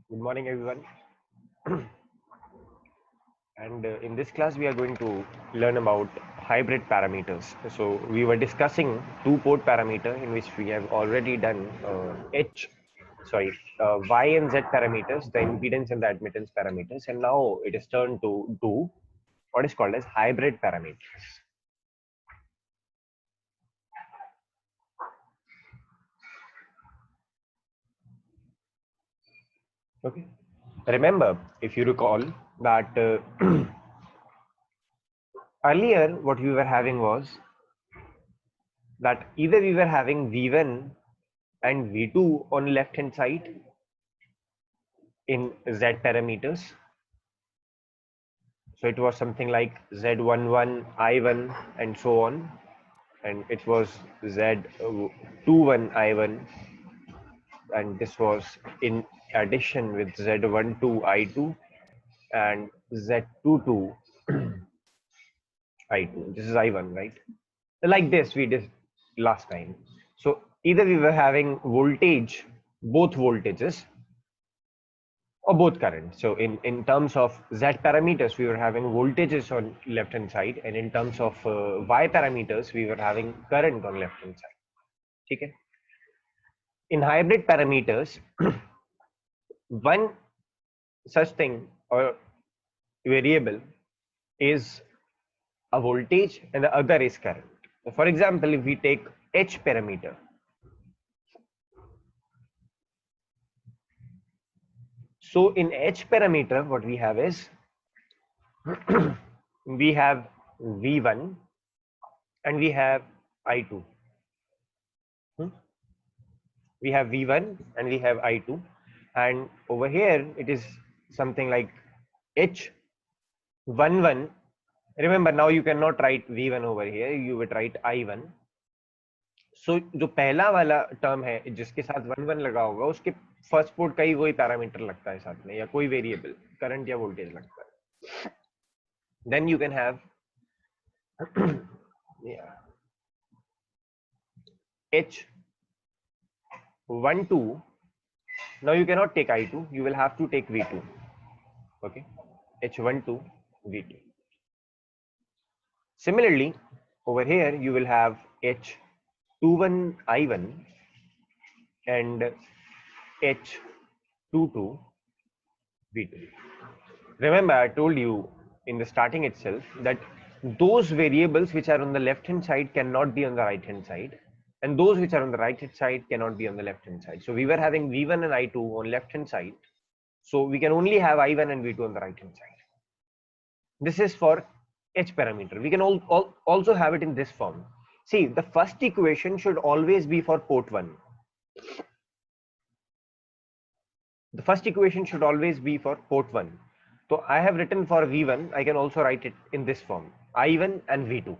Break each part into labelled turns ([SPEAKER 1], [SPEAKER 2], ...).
[SPEAKER 1] Good morning, everyone. And in this class, we are going to learn about hybrid parameters. So we were discussing two-port parameter in which we have already done Y and Z parameters, the impedance and the admittance parameters, and now it is turned to do what is called as hybrid parameters. Okay. Remember, if you recall that earlier what we were having was that either we were having V1 and V2 on left hand side in Z parameters. So it was something like Z11, I1 and so on. And it was Z21, I1. And this was in addition with Z12, I2 and Z22, I2. This is I1, right? Like this we did last time. So either we were having voltage, both voltages, or both current. So in terms of Z parameters, we were having voltages on left hand side, and in terms of Y parameters, we were having current on left hand side. Okay. In hybrid parameters, one such thing or variable is a voltage and the other is current. So for example, if we take H parameter, so in H parameter, what we have is we have V1 and we have I2. We have V1 and we have I2, and over here it is something like H11. Remember, now you cannot write V1 over here, you would write I1. So जो पहला वाला term है जिसके साथ 1 1 लगा होगा उसके first port का ही वही पैरामीटर लगता है साथ में, या कोई वेरिएबल करंट या वोल्टेज लगता है. Then you can have yeah, H12. Now you cannot take I2, you will have to take V2. Okay, H12, V2. Similarly, over here you will have H21, I1 and H22, V2. Remember, I told you in the starting itself that those variables which are on the left hand side cannot be on the right hand side, and those which are on the right hand side cannot be on the left hand side. So we were having V1 and I2 on left hand side, so we can only have I1 and V2 on the right hand side. This is for H parameter. We can also have it in this form. See, the first equation should always be for port 1. The first equation should always be for port 1. So I have written for V1, I can also write it in this form, I1 and V2.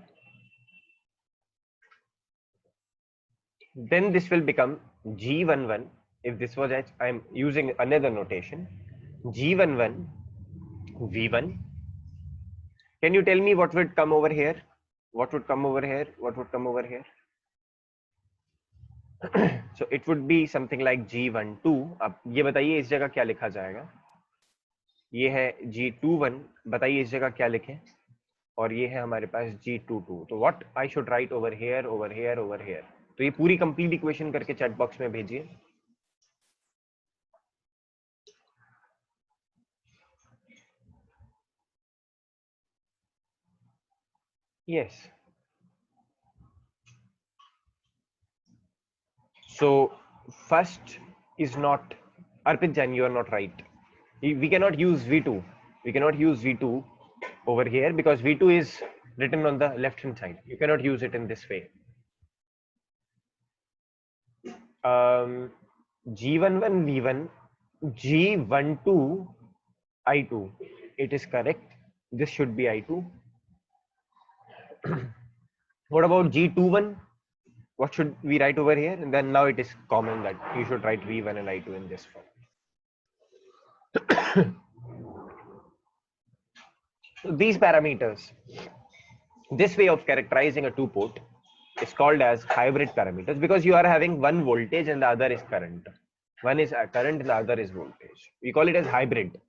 [SPEAKER 1] Then this will become G11. If this was H, I am using another notation, G11, V1. Can you tell me what would come over here? What would come over here? What would come over here? So it would be something like G12. अब ये बताइए इस जगह क्या लिखा जाएगा? ये है G21. बताइए इस जगह क्या लिखें? और ये है हमारे पास G22. तो what I should write over here, over here, over here. तो ये पूरी कंप्लीट इक्वेशन करके चैट बॉक्स में भेजिए. Yes. So first is not, Arpit Jain, you are not right. We cannot use V2. We cannot use V2 over here because V2 is written on the left hand side. You cannot use it in this way. G11 V1, G12 I2. It is correct. This should be I2. What about G21? What should we write over here? And then now it is common that you should write V1 and I2 in this form. So these parameters, this way of characterizing a two-port is called as hybrid parameters because you are having one voltage and the other is current. One is current and the other is voltage. We call it as hybrid.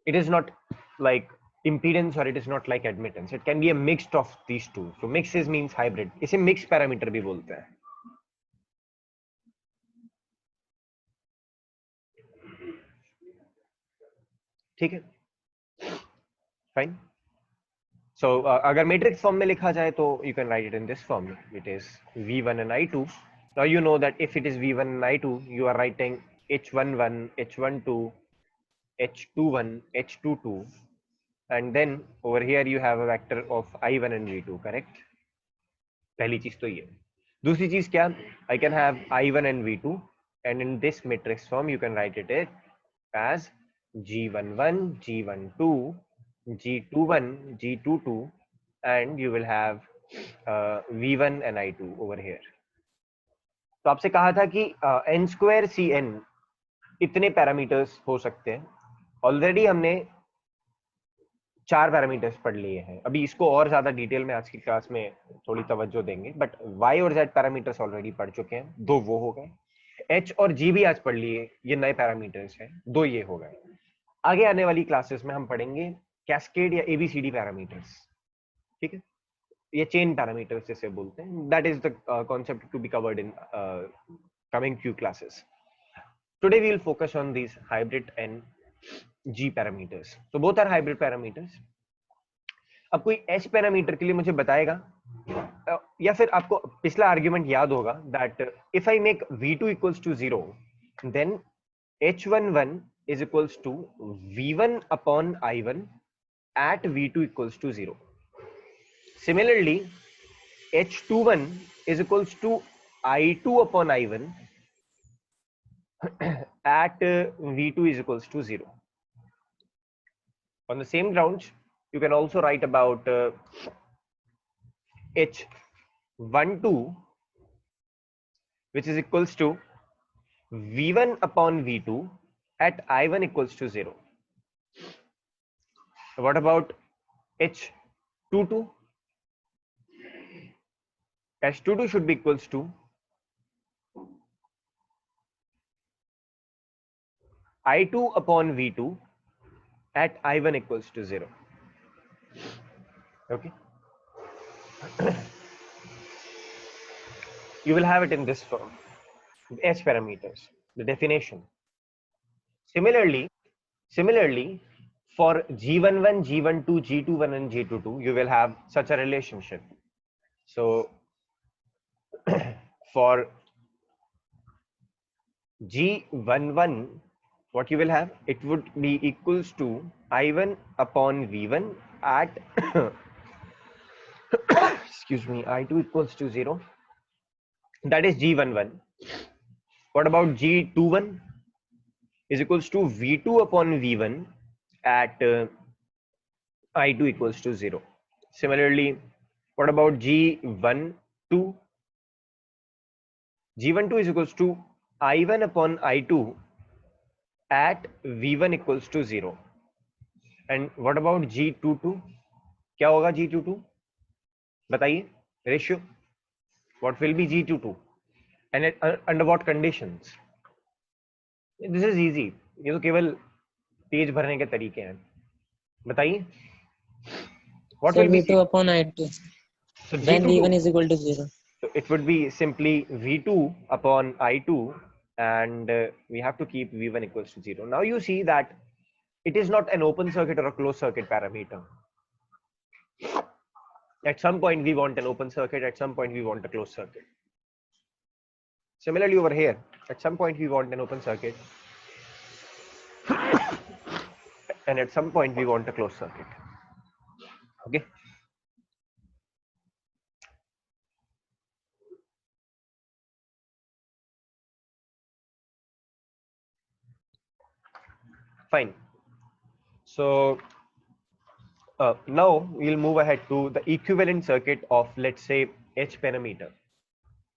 [SPEAKER 1] It is not like impedance or it is not like admittance. It can be a mix of these two. So mix is means hybrid. इसे mix parameter भी बोलते हैं. ठीक है, fine. So अगर matrix form में लिखा जाए तो you can write it in this form. It is V1 and I2. Now you know that if it is V1 and I2, you are writing H11, H12, H21, H22, and then over here you have a vector of I1 and V2, correct? पहली चीज तो ये. दूसरी चीज क्या? I can have I1 and V2, and in this matrix form you can write it as G11, G12, G21, G22, and you will have V1 and I2 over here. तो आपसे कहा था कि n square Cn इतने parameters हो सकते हैं. Already हमने 4 पैरामीटर्स पढ़ लिए हैं. अभी इसको और ज्यादा डिटेल में आज की क्लास में थोड़ी तवज्जो देंगे, बट y और z पैरामीटर्स ऑलरेडी पढ़ चुके हैं. 2 वो हो गए. h और g भी आज पढ़ लिए, ये नए पैरामीटर्स हैं. 2 ये हो गए. आगे आने वाली क्लासेस में हम पढ़ेंगे कैस्केड या एबीसीडी पैरामीटर्स. ठीक है, ये चेन पैरामीटर्स जैसे बोलते हैं. That is the concept to be covered in coming few classes. Today we will focus on these hybrid and G parameters. So both are hybrid parameters. अब कोई H parameter के लिए मुझे बताएगा, या फिर आपको पिछला आर्ग्यूमेंट याद होगा that if I make V2 equals to 0, then H11 is equals to V1 upon I1 at V2 equals to 0. Similarly, H21 is equals to I2 upon I1 at V2 is equals to 0. On the same grounds, you can also write about H12, which is equals to V1 upon V2 at I1 equals to 0. What about H22? H22 should be equals to I2 upon V2 at I1 equals to 0. Okay. You will have it in this form. H parameters, the definition. Similarly, for G11, G12, G21, and G22, you will have such a relationship. So for G11, what you will have? It would be equals to I1 upon V1 at excuse me, I2 equals to 0. That is G11. What about G21? Is equals to V2 upon V1 at I2 equals to 0. Similarly, what about G12? G12 is equals to I1 upon I2 at V1 equals to 0. And what about G22? क्या होगा G22? बताइए, ratio. What will be G22? And under what conditions? This is easy. ये तो केवल page भरने के तरीके हैं. बताइए. What will be
[SPEAKER 2] V2 upon I2?
[SPEAKER 1] So
[SPEAKER 2] then
[SPEAKER 1] G22,
[SPEAKER 2] V1 is equal to 0.
[SPEAKER 1] So it would be simply V2 upon I2, and we have to keep V1 equals to 0. Now you see that it is not an open circuit or a closed circuit parameter. At some point we want an open circuit, at some point we want a closed circuit. Similarly over here, at some point we want an open circuit, and at some point we want a closed circuit. Okay. Fine. So now we'll move ahead to the equivalent circuit of, let's say, H parameter.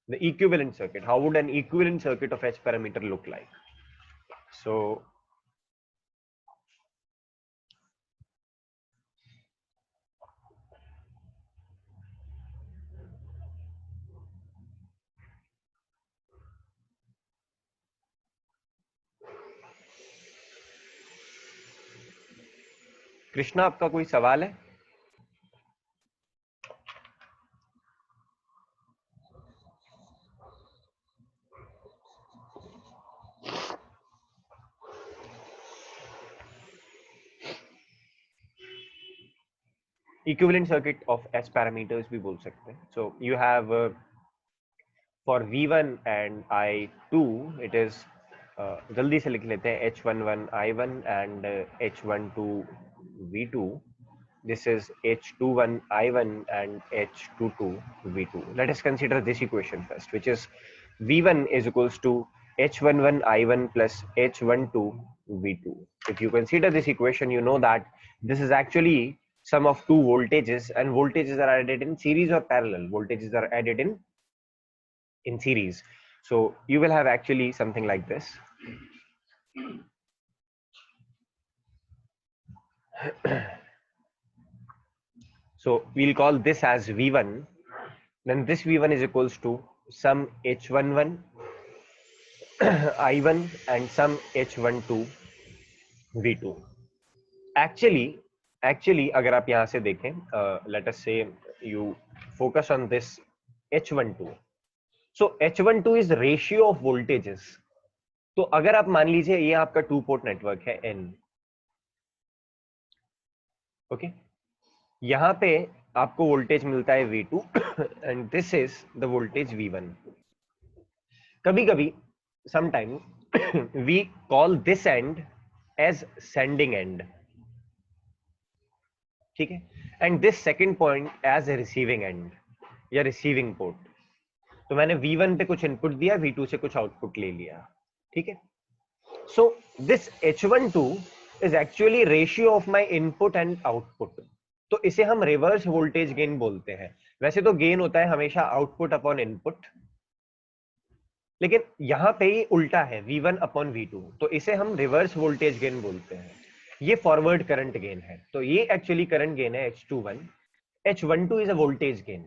[SPEAKER 1] The equivalent circuit. How would an equivalent circuit of H parameter look like? So Krishna, आपका कोई सवाल है? Equivalent circuit of S parameters भी बोल सकते हैं. सो you have for V1 and I2 it is जल्दी से लिख लेते हैं H11 I1 and H12 V2. This is H21 I1 and H22 V2. Let us consider this equation first, which is V1 is equals to H11 I1 plus H12 V2. If you consider this equation, you know that this is actually sum of two voltages, and voltages are added in series or parallel. Voltages are added in series. So you will have actually something like this. So we'll call this as V1. Then this V1 is equals to some H11 I1 and some H12 V2. Actually अगर आप यहाँ से देखें, let us say you focus on this H12. So H12 is ratio of voltages. तो अगर आप मान लीजिए ये आपका टू पोर्ट नेटवर्क है N, ओके, यहाँ पे आपको वोल्टेज मिलता है V2 and this is the voltage V1. कभी कभी sometime we call this end as sending end, ठीक है, and this second point as receiving end या रिसीविंग पोर्ट. तो मैंने V1 पे कुछ इनपुट दिया, V2 से कुछ आउटपुट ले लिया, ठीक है. So this H12 is actually ratio of my input and output. तो इसे हम रिवर्स वोल्टेज गेन बोलते हैं. वैसे तो गेन होता है हमेशा आउटपुट अपॉन इनपुट, लेकिन यहां पे ही उल्टा है V1 अपॉन V2, तो इसे हम रिवर्स वोल्टेज गेन बोलते हैं. ये फॉरवर्ड करंट गेन है. तो ये एक्चुअली करंट गेन है H21. H12 is a voltage gain.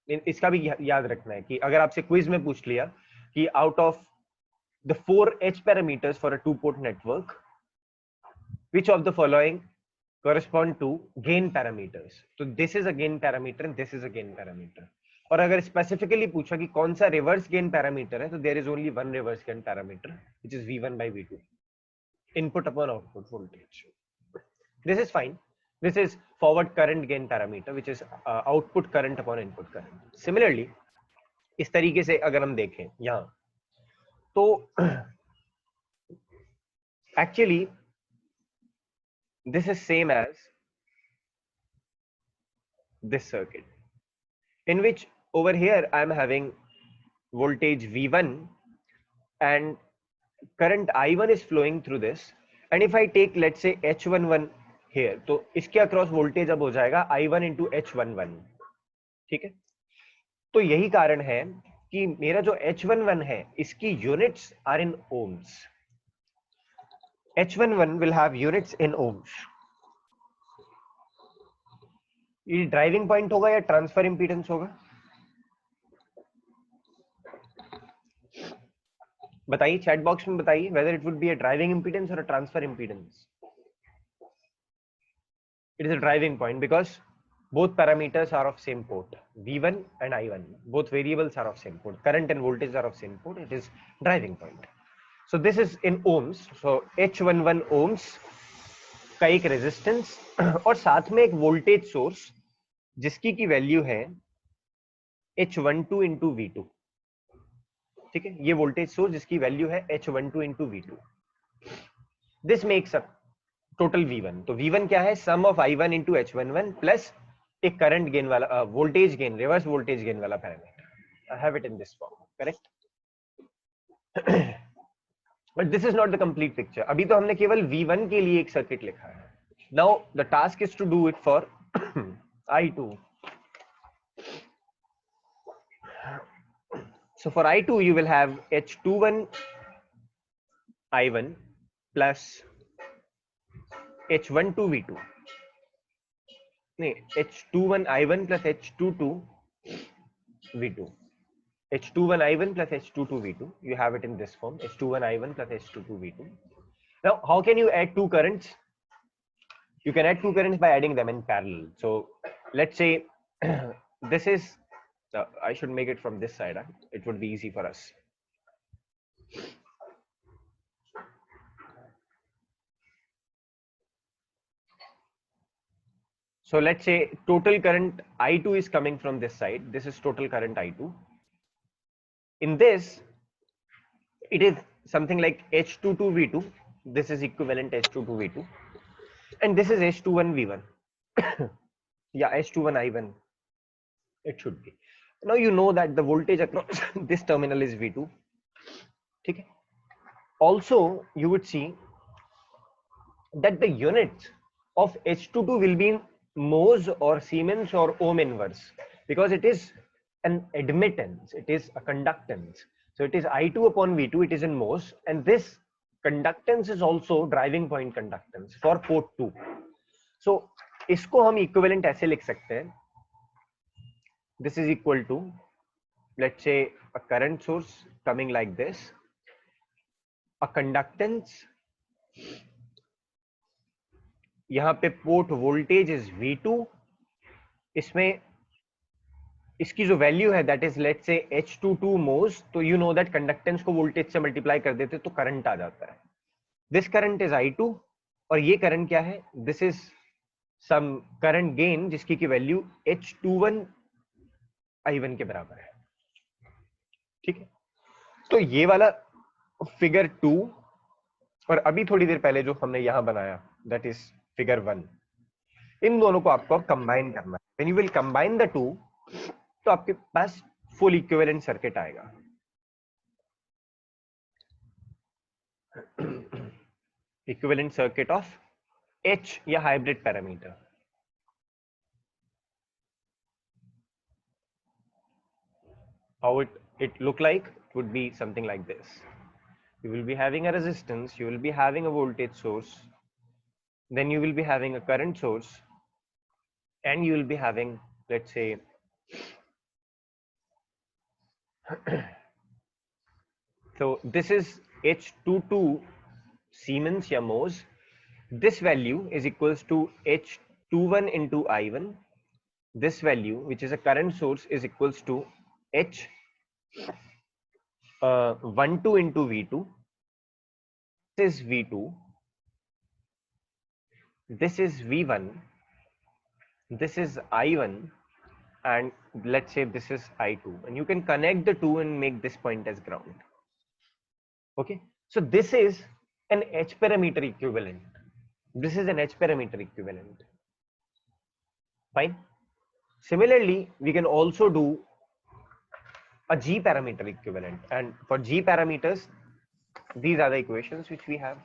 [SPEAKER 1] इसका भी याद रखना है कि अगर आपसे क्विज में पूछ लिया कि out of the 4 H parameters for a to port network, which of the following correspond to gain parameters, तो this is a gain parameter and this is a gain parameter. और अगर स्पेसिफिकली पूछा कि कौन सा रिवर्स गेन पैरामीटर है, तो there is only one reverse gain parameter which is V1 by V2, input upon output voltage. This is fine. This is forward current gain parameter which is output current upon input current. Similarly इस तरीके से अगर हम देखें यहां, तो actually this is same as this circuit, in which over here I am having voltage V1 and current I1 is flowing through this, and if I take let's say H11 here, तो इसके across voltage अब हो जाएगा I1 into H11, ठीक है. तो यही कारण है कि मेरा जो H11 है इसकी units are in ohms. H11 will have units in ohms. ये ड्राइविंग पॉइंट होगा या ट्रांसफर इंपीडेंस होगा? बताइए, चैट बॉक्स में बताइए whether it would be a driving impedance or a transfer impedance. It is a driving point because both parameters are of same port, V1 and I1. Both variables are of same port. Current and voltage are of same port. It is driving point. So this is in ohms. So H11 ohms का एक resistance और साथ में एक voltage source जिसकी की value है H12 into V2, ठीक है. ये वोल्टेज सोर्स जिसकी वैल्यू है H12 into V2. This makes up total V1. तो V1 क्या है? Sum of I1 into H11 plus एक करंट गेन वाला voltage gain, reverse voltage gain वाला parameter. I have it in this form, correct. But this is not the complete picture. अभी तो हमने केवल V1 के लिए एक सर्किट लिखा है. Now the task is to do it for I2. So for I2 you will have H21 I1 plus H12 V2. नहीं, H21 I1 plus H22 V2. H21 I1 plus H22 V2. You have it in this form, H21 I1 plus H22 V2. Now how can you add two currents? You can add two currents by adding them in parallel. So let's say this is, I should make it from this side. It would be easy for us. So let's say total current I2 is coming from this side. This is total current I2. In this, it is something like H22V2. This is equivalent H22V2. And this is H21V1. Yeah, H21I1. It should be. Now you know that the voltage across this terminal is V2. Okay. Also, you would see that the unit of H22 will be in mhos or Siemens or ohm inverse, because it is an admittance, it is a conductance. So it is I2 upon V2, it is in mhos, and this conductance is also driving point conductance for port 2. So इसको हम equivalent ऐसे लिख सकते हैं. This is equal to, let's say, a current source coming like this, a conductance, यहाँ पे port voltage is V2, इसमें इसकी जो वैल्यू है that is let's say H22 मोस. तो यू नो दैट कंडक्टेंस को वोल्टेज से मल्टीप्लाई कर देते तो करंट आ जाता है. दिस करंट इज I2 और ये करंट क्या है, this is some current gain जिसकी की वैल्यू H21 I1 के बराबर है. ठीक है, तो ये वाला फिगर 2 और अभी थोड़ी देर पहले जो हमने यहां बनाया दैट इज फिगर 1, इन दोनों को आपको कंबाइन करना है. When you will combine the two, तो आपके पास फुल इक्विवेलेंट सर्किट आएगा. इक्विवेलेंट सर्किट ऑफ H या hybrid parameter. How it look like? It would be something like this. You will be having a resistance, you will be having a voltage source, then you will be having a current source, and you will be having, let's say, so this is H22 Siemens या mhos. This value is equals to H21 into I1. This value, which is a current source, is equals to H 12 into V2. This is V2. This is V1. This is I1, and let's say this is I2, and you can connect the two and make this point as ground. Okay, so this is an H parameter equivalent. This is an H parameter equivalent. Fine. Similarly, we can also do a G parameter equivalent, and for G parameters, these are the equations which we have.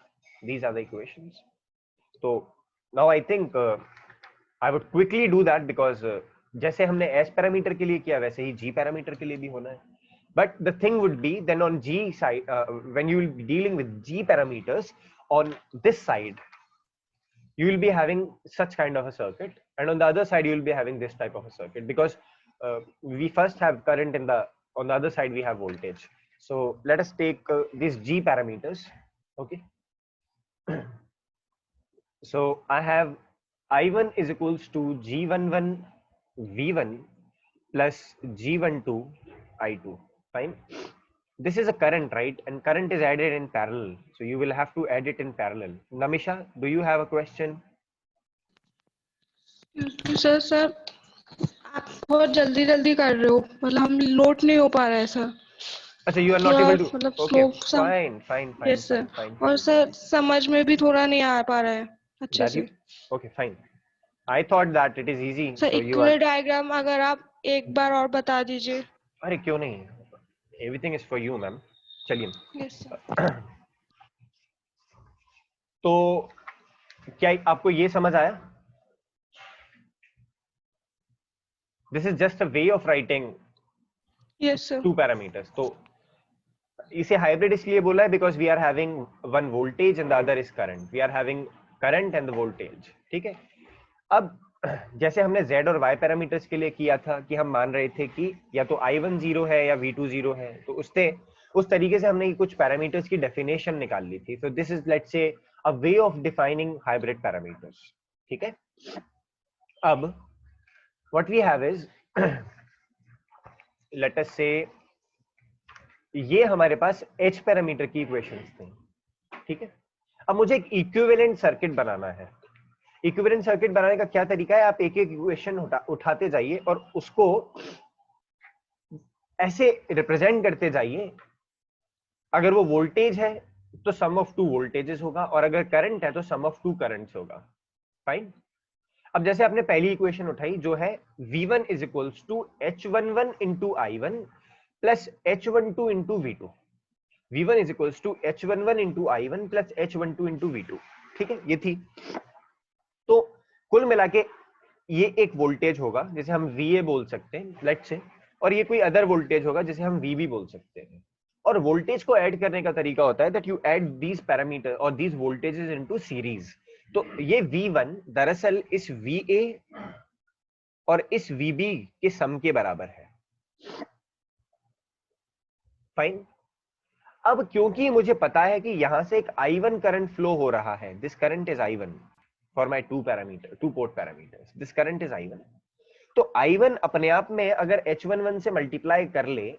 [SPEAKER 1] These are the equations. So now I think I would quickly do that, because जैसे हमने S parameter के लिए किया वैसे ही G parameter के लिए भी होना है. But the thing would be then on G side, when you will be dealing with G parameters on this side, you will be having such kind of a circuit, and on the other side you will be having this type of a circuit, because we first have current in the, on the other side we have voltage. So let us take these G parameters. Okay. So I have I1 is equals to G11 V1 plus G12 I2. Fine. This is a current, right? And current is added in parallel. So you will have to add it in parallel. Namisha, do you have a question?
[SPEAKER 2] Sir आप बहुत जल्दी जल्दी कर रहे हो, मतलब हम load नहीं हो पा रहा है सर.
[SPEAKER 1] अच्छा, you are not able to.
[SPEAKER 2] मतलब
[SPEAKER 1] Okay,
[SPEAKER 2] slow.
[SPEAKER 1] fine.
[SPEAKER 2] Yes sir. और सर समझ में भी थोड़ा नहीं आ पा रहा है अच्छे से.
[SPEAKER 1] Okay, fine. I thought that it is easy.
[SPEAKER 2] Sir equivalent diagram अगर आप एक बार और बता दीजिए.
[SPEAKER 1] अरे क्यों नहीं, everything is for you, ma'am. चलिए.
[SPEAKER 2] Yes sir.
[SPEAKER 1] तो क्या आपको ये समझ आया? This is just a way of writing
[SPEAKER 2] yes sir.
[SPEAKER 1] two parameters. तो इसे हाइब्रिड इसलिए बोला है because we are having one voltage and the other is current. We are having current and the voltage. ठीक है. अब जैसे हमने Z और Y पैरामीटर्स के लिए किया था कि हम मान रहे थे कि या तो I1 0 है या V2 0 है, तो उस तरीके से हमने कुछ पैरामीटर्स की डेफिनेशन निकाल ली थी. So this is, let's say, a way of defining hybrid parameters. ठीक है, अब what we have is let us say ये हमारे पास h पैरामीटर की इक्वेशंस थे, ठीक है। अब मुझे एक इक्विवेलेंट सर्किट बनाना है। इक्विवेलेंट सर्किट बनाने का क्या तरीका है, आप एक एक इक्वेशन उठाते जाइए और उसको ऐसे रिप्रेजेंट करते जाइए। अगर वो वोल्टेज है तो सम ऑफ टू वोल्टेजेस होगा, और अगर करंट है तो सम ऑफ टू करंट्स होगा। फाइन। अब जैसे आपने पहली इक्वेशन उठाई जो है v1 is equals to h11 into i1 plus h12 into v2। v1 is equals to h11 into i1 plus h12 into v2, ठीक है, ये थी। तो कुल मिला के ये एक वोल्टेज होगा जिसे हम va बोल सकते हैं लेट्स से, और ये कोई अदर वोल्टेज होगा जिसे हम vb बोल सकते हैं। और वोल्टेज को ऐड करने का तरीका होता है that you add these parameter और दीज वोल्टेजेस इनटू सीरीज। तो ये v1 दरअसल इस va और इस vb के सम के बराबर है। फाइन। अब क्योंकि मुझे पता है कि यहां से एक i1 करंट फ्लो हो रहा है, this current is i1 for my two port parameters, this current is i1। तो i1 अपने आप में अगर h11 से मल्टीप्लाई कर ले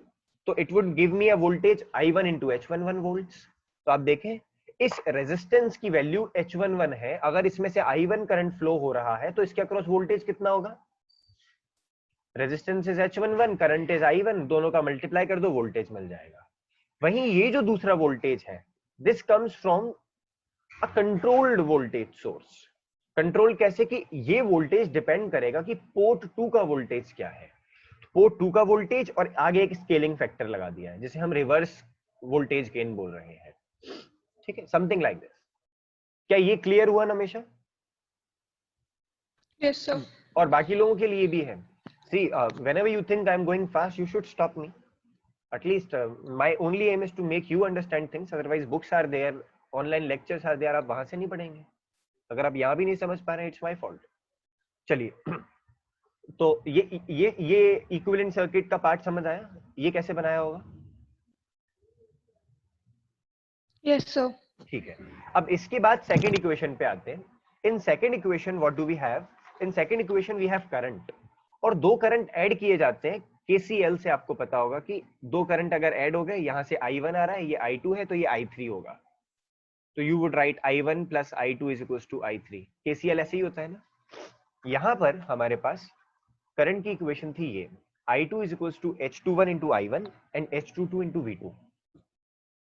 [SPEAKER 1] तो it would give me a voltage i1 into h11 volts. तो आप देखें इस रेजिस्टेंस की वैल्यू h11 है, अगर इसमें से i1 करंट फ्लो हो रहा है तो इसके अक्रॉस वोल्टेज कितना होगा, resistance is h11, current is i1, दोनों का मल्टीप्लाई कर दो वोल्टेज मिल जाएगा। वहीं ये जो दूसरा वोल्टेज है this comes from a controlled voltage source. Control कैसे, कि ये वोल्टेज डिपेंड करेगा कि पोर्ट 2 का वोल्टेज क्या है। पोर्ट 2 का वोल्टेज और आगे एक स्केलिंग फैक्टर लगा दिया है जिसे हम रिवर्स वोल्टेज गेन बोल रहे हैं, ठीक है, समथिंग लाइक दिस। क्या ये क्लियर हुआ नमेशा?
[SPEAKER 2] Yes sir.
[SPEAKER 1] और बाकी लोगों के लिए भी है। See, whenever you think I'm going fast, you should stop me. At least my only aim is to make you understand things. Otherwise, books are there, online lectures are there. आप वहां से नहीं पढ़ेंगे। अगर आप यहाँ भी नहीं समझ पा रहे हैं, it's my fault. चलिए, तो ये इक्विवेलेंट सर्किट का पार्ट समझ आया, ये कैसे बनाया होगा?
[SPEAKER 2] Yes sir.
[SPEAKER 1] ठीक है। अब इसके बाद सेकंड इक्वेशन पे आते हैं। In second equation what do we have? In second equation we have current, और दो करंट ऐड किए जाते हैं केसीएल से। आपको पता होगा कि दो करंट अगर ऐड हो गए, यहां से i1 आ रहा है, ये i2 है, तो ये i3 होगा। तो you would write i1 plus i2 is equals to i3। KCL ऐसे ही होता है ना। यहां पर हमारे पास करंट की इक्वेशन थी ये i2 is equals to h21 into i1 and h22 into v2,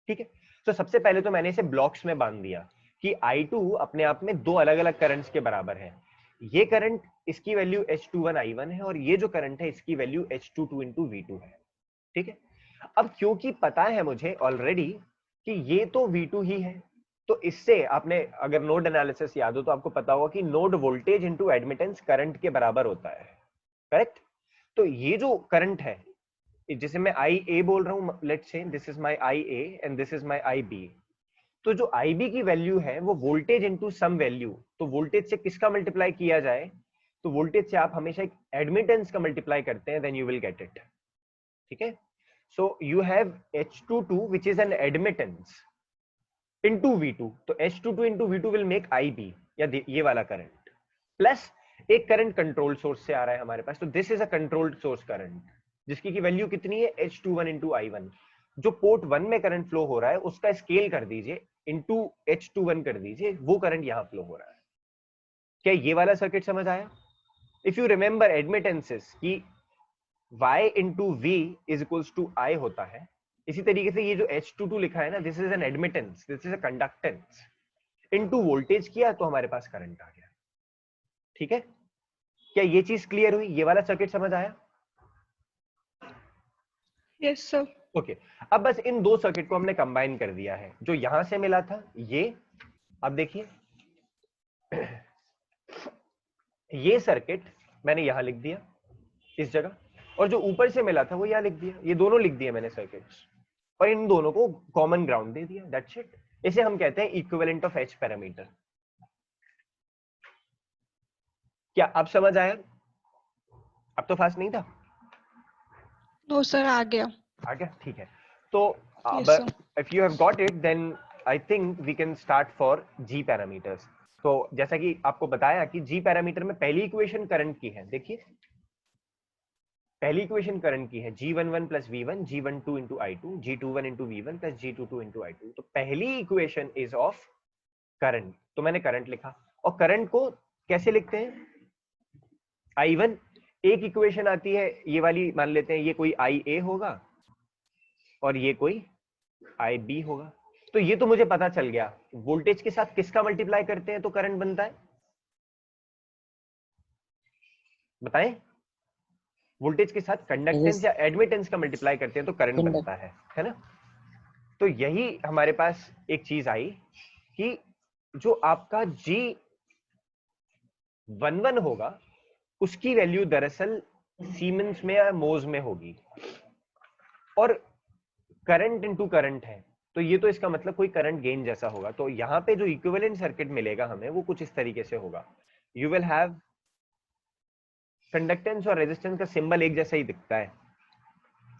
[SPEAKER 1] ठीक है। तो सबसे पहले तो मैंने इसे ब्लॉक्स में बांध दिया कि i2 अपने आप में दो अलग अलग करंट्स के बराबर है। ये करंट इसकी वैल्यू h21 i1 है, और ये जो करंट है इसकी वैल्यू h22 इंटू v2 है, ठीक है। अब क्योंकि पता है मुझे ऑलरेडी कि ये तो v2 ही है, तो इससे आपने अगर नोड एनालिसिस याद हो तो आपको पता होगा कि node voltage into admittance current के बराबर होता है, करेक्ट। तो ये जो करंट है जिसे मैं IA बोल रहा हूं, let's say this is my IA and this is my IB। तो जो IB की वैल्यू है वो वोल्टेज इनटू सम वैल्यू, तो वोल्टेज से किसका मल्टीप्लाई किया जाए, तो वोल्टेज से आप हमेशा एक एडमिटेंस का मल्टीप्लाई करते हैं, then you will get it, ठीक है। So you have H22 which is an admittance into V2, तो H22 into V2 will make IB, या ये वाला करंट, प्लस एक करंट कंट्रोल सोर्स से आ रहा है हमारे पास, तो this is a controlled source current जिसकी की वैल्यू कितनी है H21 इंटू I1। जो पोर्ट 1 में करंट फ्लो हो रहा है उसका स्केल कर दीजिए, इंटू H21 कर दीजिए, वो करंट यहां फ्लो हो रहा है। क्या ये वाला सर्किट समझ आया? इफ यू रिमेंबर एडमिटेंसेस की y into v is equals to I होता है, इसी तरीके से ये जो H22 लिखा है ना, this is an admittance, this is a conductance, into voltage किया तो हमारे पास करंट आ गया, ठीक है। क्या ये चीज क्लियर हुई? ये वाला सर्किट समझ आया?
[SPEAKER 2] Yes sir.
[SPEAKER 1] ओके। अब बस इन दो सर्किट को हमने कंबाइन कर दिया है, जो यहां से मिला था ये, अब देखिए ये सर्किट मैंने यहां लिख दिया इस जगह, और जो ऊपर से मिला था वो यहां लिख दिया, ये दोनों लिख दिए मैंने सर्किट्स, और इन दोनों को कॉमन ग्राउंड दे दिया, दैट्स इट। इसे हम कहते हैं इक्विवेलेंट ऑफ एच पैरामीटर। क्या अब समझ आया? अब तो फास्ट नहीं था?
[SPEAKER 2] नो सर, आ गया।
[SPEAKER 1] आ गया, ठीक है। तो
[SPEAKER 2] yes sir.
[SPEAKER 1] if you have got it then I think we can start for G parameters. तो जैसा कि आपको बताया कि जी पैरामीटर में पहली इक्वेशन करंट की है, देखिए पहली इक्वेशन करंट की है G11 plus V1 G12 into I2 G21 into V1 plus G22 into I2। तो पहली इक्वेशन इज ऑफ करंट, तो मैंने करंट लिखा। और करंट को कैसे लिखते हैं? I1, एक इक्वेशन आती है ये वाली, मान लेते हैं ये कोई IA होगा और ये कोई IB होगा। तो ये तो मुझे पता चल गया, वोल्टेज के साथ किसका मल्टीप्लाई करते हैं तो करंट बनता है, बताएं? वोल्टेज के साथ कंडक्टेंस या एडमिटेंस का मल्टीप्लाई करते हैं तो करंट बनता है ना? तो यही हमारे पास एक चीज आई कि जो आपका G11 होगा उसकी वैल्यू दरअसल सीमेंस में या मोज में होगी, और करंट इनटू करंट है तो ये तो इसका मतलब कोई करंट गेन जैसा होगा। तो यहाँ पे जो इक्विवेलेंट सर्किट मिलेगा हमें वो कुछ इस तरीके से होगा। यू विल हैव कंडक्टेंस और रेजिस्टेंस का सिंबल एक जैसा ही दिखता है,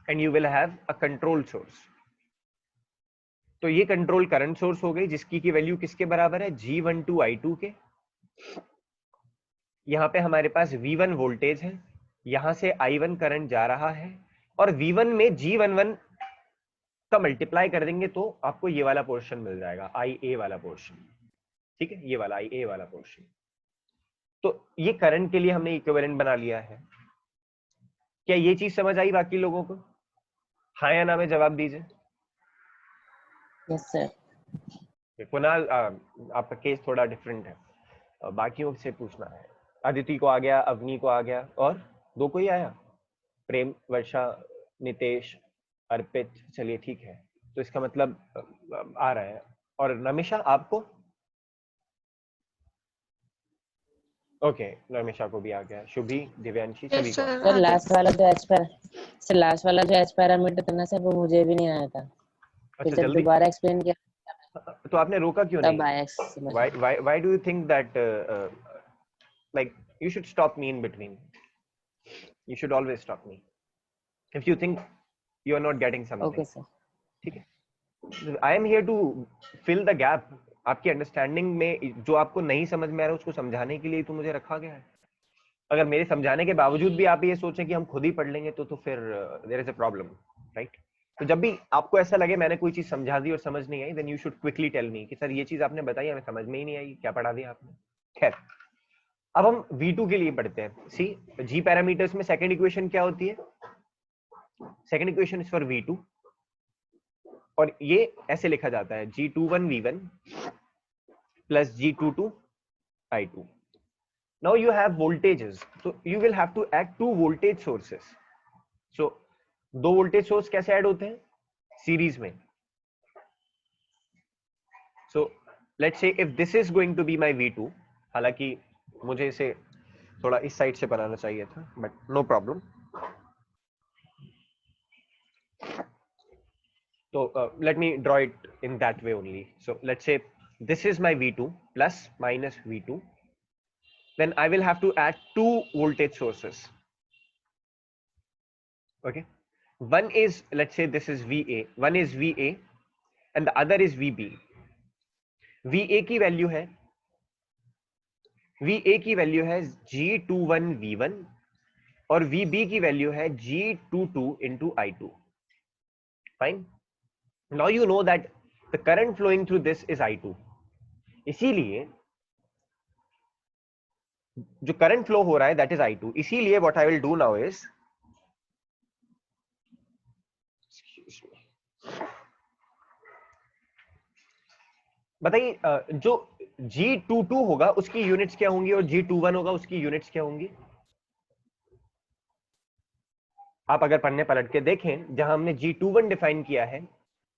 [SPEAKER 1] and you will have a control source. तो ये कंट्रोल करंट सोर्स हो गई जिसकी की वैल्यू किसके बराबर है? G12 I2 के। यहाँ पे हमारे पास V1 वोल्टेज है, यहां से I1 करंट जा रहा है, और V1 में G11 का मल्टीप्लाई कर देंगे तो आपको ये वाला पोर्शन मिल जाएगा, IA वाला पोर्शन, ठीक है, ये वाला IA वाला पोर्शन। तो ये करंट के लिए हमने इक्विवेलेंट बना लिया है। क्या ये चीज समझ आई बाकी लोगों को? हाँ या ना में जवाब दीजिए।
[SPEAKER 3] Yes sir.
[SPEAKER 1] कुणाल, आपका केस थोड़ा डिफरेंट है, बाकियों से पूछना है। अदिति को आ गया, अवनी को आ गया, और दो को ही आया, प्रेम, वर्षा, नितेश, अर्पित, चलिए ठीक है, तो इसका मतलब आ रहा है। और नमिशा आपको? ओके, नमिशा को भी आ गया, शुभी, दिव्यांशी, सभी को।
[SPEAKER 3] सर लास्ट वाला जो एच पैरामीटर था ना सर, वो मुझे भी नहीं आया था। फिर
[SPEAKER 1] अच्छा,
[SPEAKER 3] जब
[SPEAKER 1] जल्दी
[SPEAKER 3] दोबारा एक्सप्लेन किया
[SPEAKER 1] तो आपने रोका क्यों
[SPEAKER 3] तब
[SPEAKER 1] नहीं?
[SPEAKER 3] आया।
[SPEAKER 1] Why do you think that like you should stop me in between? You should always stop me if you think you are not getting something.
[SPEAKER 3] Okay sir.
[SPEAKER 1] ठीक है, I am here to fill the gap. आपकी understanding में जो आपको नहीं समझ में आ रहा है उसको समझाने के लिए तो मुझे रखा गया है। अगर मेरे समझाने के बावजूद भी आप ये सोचें कि हम खुद ही पढ़ लेंगे तो फिर there is a problem, right? तो जब भी आपको ऐसा लगे मैंने कोई चीज समझा दी और समझ नहीं आई, then you should quickly tell me कि सर ये चीज आपने बताई हमें समझ में ही नहीं आई, क्या पढ़ा दिया आपने। खैर, अब हम V2 के लिए पढ़ते हैं। सी, जी पैरामीटर्स में सेकंड इक्वेशन क्या होती है? Second equation is for V2, और ये ऐसे लिखा जाता है G21 V1 plus G22 I2। Now you have voltages, so you will have to add two voltage sources. So दो वोल्टेज सोर्स कैसे ऐड होते हैं? सीरीज में। So let's say if this is going to be my V2, हालांकि मुझे इसे थोड़ा इस साइड से बनाना चाहिए था, but no problem. So let me draw it in that way only. So let's say this is my V2 plus minus V2. Then I will have to add two voltage sources. Okay, one is, let's say this is VA, one is VA and the other is VB. VA की value है G21 V1 और VB की value है G22 into I2. Fine. Now you know that the current flowing through this is I2. इसीलिए जो current flow हो रहा है that is I2. इसीलिए what I will do now is, बताइए जो G22 होगा उसकी यूनिट्स क्या होंगी और G21 होगा उसकी यूनिट्स क्या होंगी? आप अगर पढ़ने पलट के देखें जहां हमने G21 डिफाइन किया है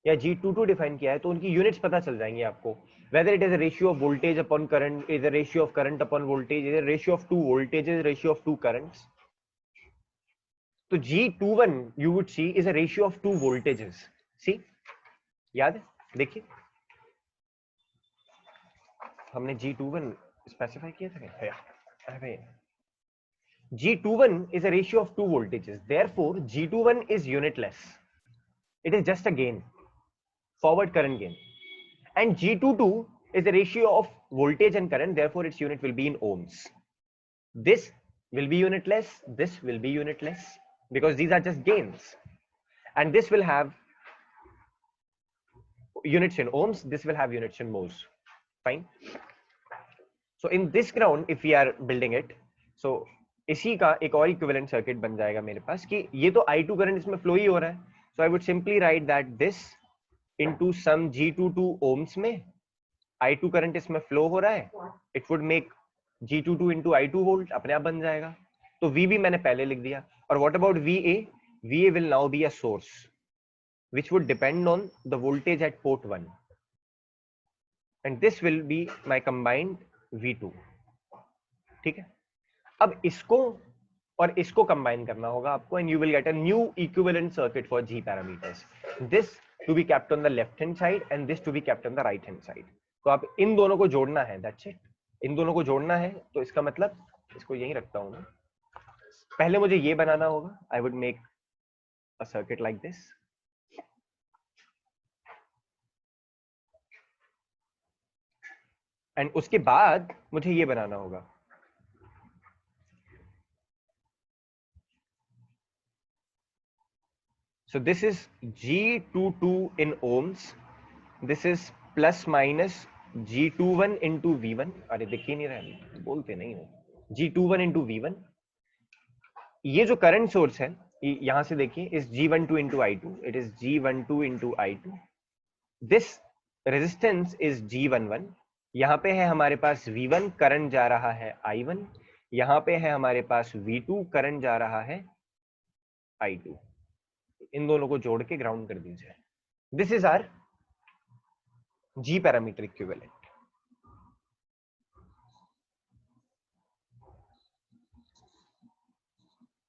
[SPEAKER 1] या G22 डिफाइन किया है तो उनकी यूनिट्स पता चल जाएंगी आपको। Whether it is a ratio of voltage upon current, is a ratio of current upon voltage, is a ratio of two voltages, ratio of two currents. तो G21 you would see is a ratio of two voltages. See, याद है? देखिए हमने G21 specify किया था क्या? अरे G21 is a ratio of two voltages. Therefore, G21 is unitless. It is just a gain, forward current gain. And G22 is a ratio of voltage and current, therefore its unit will be in ohms. This will be unitless, this will be unitless, because these are just gains, and this will have units in ohms, this will have units in mhos. Fine. So in this ground if we are building it, so इसी का एक और equivalent circuit बन जाएगा मेरे पास कि ये तो I2 करंट इसमें फ्लो ही हो रहा है, so I would simply write that this into some G22 ohms में I2 करंट इसमें फ्लो हो रहा है, it would make G22 into I2 volt, अपने आप बन जाएगा. तो VB मैंने पहले लिख दिया. और what about VA? VA will now be a source which would depend on the voltage at port 1, and this will be my combined V2. ठीक है. अब इसको और इसको कंबाइन करना होगा आपको, and you will get a new equivalent circuit for G parameters. This to be kept on the left hand side and this to be kept on the right hand side. तो आप इन दोनों को जोड़ना है, that's it. इन दोनों को जोड़ना है, तो इसका मतलब इसको यहीं रखता हूं मैं. पहले मुझे ये बनाना होगा. I would make a circuit like this. And उसके बाद मुझे ये बनाना होगा. So this is G22 in ohms. This is plus minus G21 into V1. अरे दिख ही नहीं रहा, बोलते नहीं हो. G21 into V1. ये जो करंट सोर्स है यहां से देखिए is G12 into I2. It is G12 into I2. This resistance is G11. यहाँ पे है हमारे पास V1, करंट जा रहा है I1. यहाँ पे है हमारे पास V2, करंट जा रहा है I2. इन दोनों को जोड़ के ग्राउंड कर दीजिए. This is our G parameter equivalent.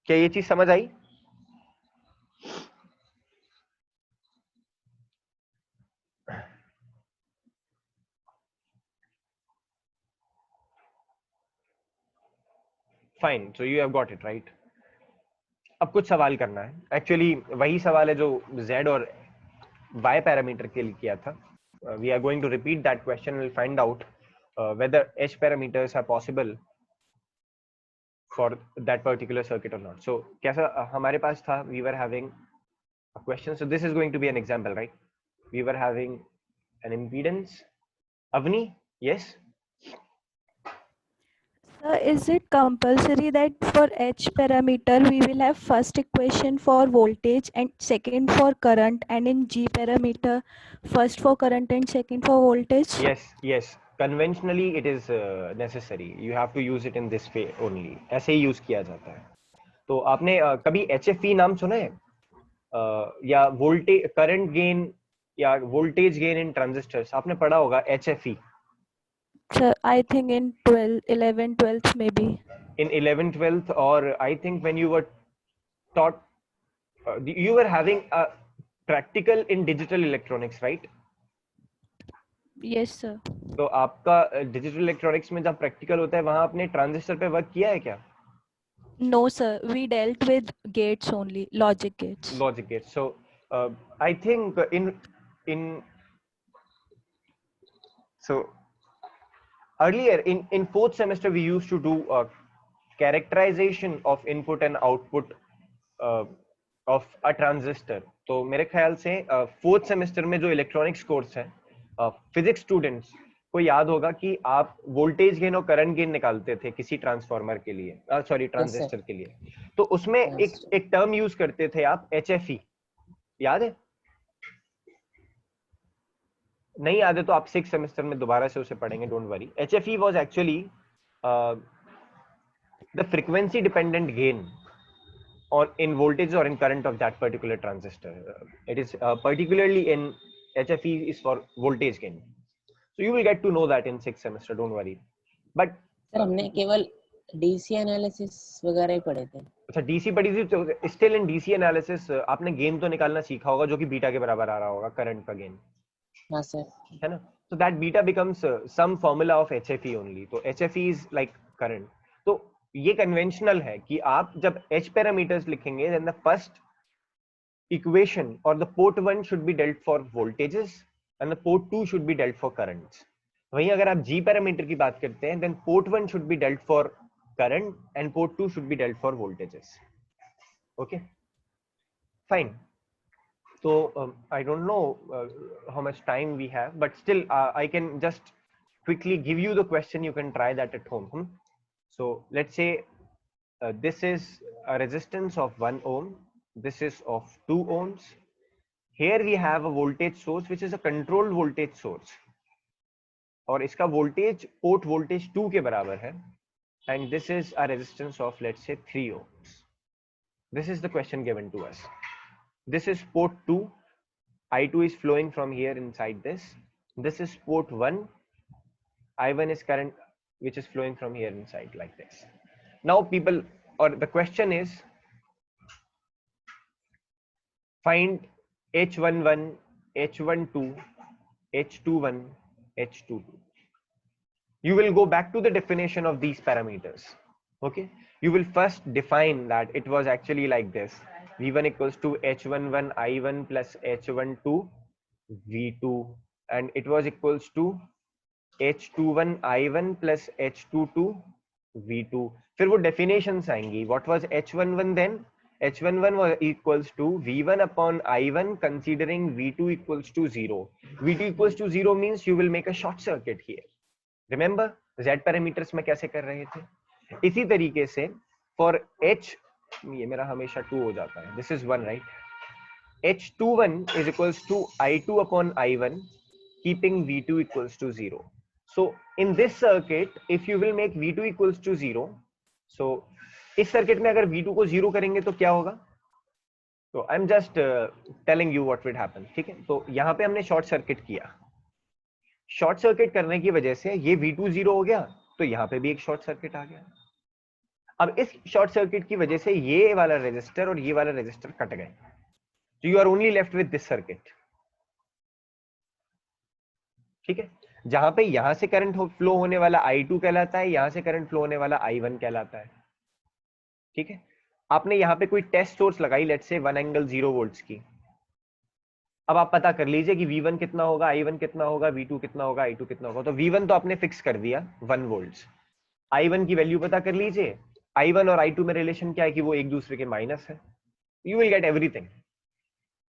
[SPEAKER 1] क्या ये चीज समझ आई? Fine. So you have got it right. अब कुछ सवाल करना है. एक्चुअली वही सवाल है जो Z और Y पैरामीटर के लिए किया था. We are going to repeat that question and we'll find out whether H parameters are possible for that particular circuit or not. So कैसा हमारे पास था? We were having a question. So this is going to be an example, right? We were having an impedance. Avni, yes?
[SPEAKER 4] Is it compulsory that for H parameter we will have first equation for voltage and second for current, and in G parameter first for current and second for voltage?
[SPEAKER 1] Yes, yes. Conventionally it is necessary. You have to use it in this way only. ऐसे ही use किया जाता है. तो आपने कभी HFE नाम सुना है? या वोल्टेज करंट गेन या वोल्टेज गेन इन ट्रांजिस्टर्स आपने पढ़ा होगा. HFE.
[SPEAKER 4] Sir, I think in 11th, 12th maybe.
[SPEAKER 1] In 11th, 12th, or I think when you were taught, you were having a practical in digital electronics, right?
[SPEAKER 4] Yes, sir.
[SPEAKER 1] तो आपका digital electronics में जब practical होता है वहां आपने transistor पे work किया है क्या?
[SPEAKER 4] No, sir. We dealt with gates only, logic gates.
[SPEAKER 1] Logic gates. So I think so earlier in fourth semester we used to do characterization of input and output of a transistor. तो मेरे ख्याल से fourth semester में जो electronics course है physics students को याद होगा कि आप वोल्टेज गेन और करंट गेन निकालते थे किसी ट्रांसफार्मर के लिए, सॉरी ट्रांजिस्टर के लिए. तो उसमें एक टर्म यूज करते थे आप, HFE. याद है? नहीं याद है तो आप सिक्स सेमेस्टर में दोबारा से उसे पढ़ेंगे, don't worry. HFE was actually the frequency dependent gain on in voltage or in current of that particular transistor. It is particularly in HFE is for voltage gain. So you will get to know that in sixth semester, don't worry. But
[SPEAKER 3] sir हमने केवल DC analysis वगैरह ही पढ़े थे.
[SPEAKER 1] अच्छा DC पढ़ी थी. तो still in DC analysis आपने गेन तो निकालना सीखा होगा जो कि बीटा के बराबर आ रहा होगा करंट का गेन.
[SPEAKER 3] हाँ सर.
[SPEAKER 1] है ना? So that beta becomes some formula of HFE only. तो HFE is like current. तो ये कन्वेंशनल है कि आप जब H पैरामीटर्स लिखेंगे then the first equation or the port 1 should be dealt for voltages and the port 2 should be dealt for currents. वहीं अगर आप G पैरामीटर की बात करते हैं, then port 1 should be dealt for current and port 2 should be dealt for voltages. Okay, fine. So I don't know how much time we have, but still I can just quickly give you the question. You can try that at home. So let's say this is a resistance of 1 ohm. This is of 2 ohms. Here we have a voltage source which is a controlled voltage source. और इसका voltage port voltage 2 के बराबर है. And this is a resistance of, let's say, 3 ohms. This is the question given to us. This is port 2. I2 is flowing from here inside this. This is port 1. I1 is current which is flowing from here inside like this. Now people, or the question is, find H11, H12, H21, H22. You will go back to the definition of these parameters. Okay, you will first define that it was actually like this: V1 equals to H11 I1 plus H12 V2, and it was equals to H21 I1 plus H22 V2. फिर वो definitions आएंगी. What was H11 then? H11 was equals to V1 upon I1 considering V2 equals to 0. V2 equals to 0 means you will make a short circuit here. Remember Z parameters में कैसे कर रहे थे? इसी तरीके से for H, ये मेरा हमेशा 2 हो जाता है. This is 1, right? H21 is equals to I2 upon I1 keeping V2 equals to 0. So in this circuit, if you will make V2 equals to 0, so इस सर्किट में अगर V2 को 0 करेंगे तो क्या होगा? तो I am just telling you what will happen. ठीक है, तो यहाँ पे हमने शॉर्ट सर्किट किया. शॉर्ट सर्किट करने की वजह से ये V2 0 हो गया, तो यहाँ पे भी एक शॉर्ट सर्किट आ गया. अब इस शॉर्ट सर्किट की वजह से ये वाला रेजिस्टर और ये वाला रेजिस्टर कट गए. So you are only left with this circuit. ठीक है, जहां पे यहां से करंट फ्लो होने वाला I2 कहलाता है, यहां से करंट फ्लो होने वाला I1 कहलाता है. ठीक है, आपने यहाँ पे कोई टेस्ट सोर्स लगाई, लेट्स से 1 एंगल 0 वोल्ट्स की. अब आप पता कर लीजिए कि V1 कितना होगा, I1 कितना होगा, V2 कितना होगा, I2 कितना होगा. तो V1 तो आपने फिक्स कर दिया 1 वोल्ट्स. I1 की वैल्यू पता कर लीजिए. I1 और I2 में रिलेशन क्या है कि वो एक दूसरे के माइनस है. You will get everything.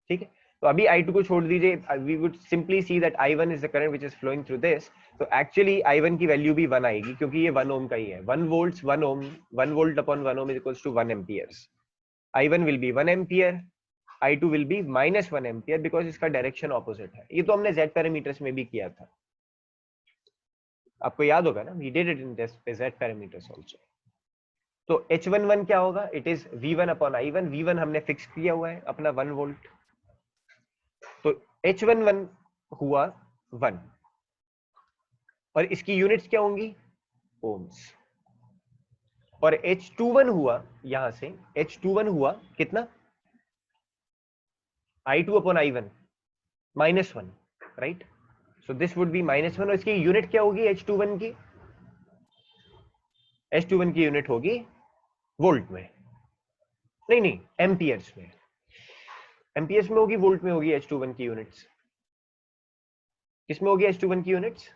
[SPEAKER 1] ठीक है, तो अभी I2 को छोड़ दीजिए. We would simply see that I1 is the current which is flowing through this. तो एक्चुअली I1 की वैल्यू भी 1 आएगी क्योंकि ये 1 ओम का ही है. 1 volts 1 ohm, 1 volt upon 1 ohm is equals to 1 amperes. I1 will be 1 ampere, I2 will be -1 ampere because इसका डायरेक्शन ऑपोजिट है. ये तो हमने Z पैरामीटर्स में भी किया था, आपको याद होगा ना. We did it in Z parameters also. तो H11 क्या होगा? It is V1 upon I1. V1 हमने फिक्स किया हुआ है अपना 1 वोल्ट. तो H11 हुआ 1 और इसकी यूनिट्स क्या होंगी? ओम्स. और H21 हुआ, यहां से H21 हुआ कितना? I2 upon I1 -1, right. So this would be -1 और इसकी यूनिट क्या होगी H21 की? H21 की यूनिट होगी वोल्ट में, नहीं एम्पियर्स में. एम्पियर्स में होगी, वोल्ट में होगी H21 की यूनिट्स. किसमें होगी H21 की यूनिट्स?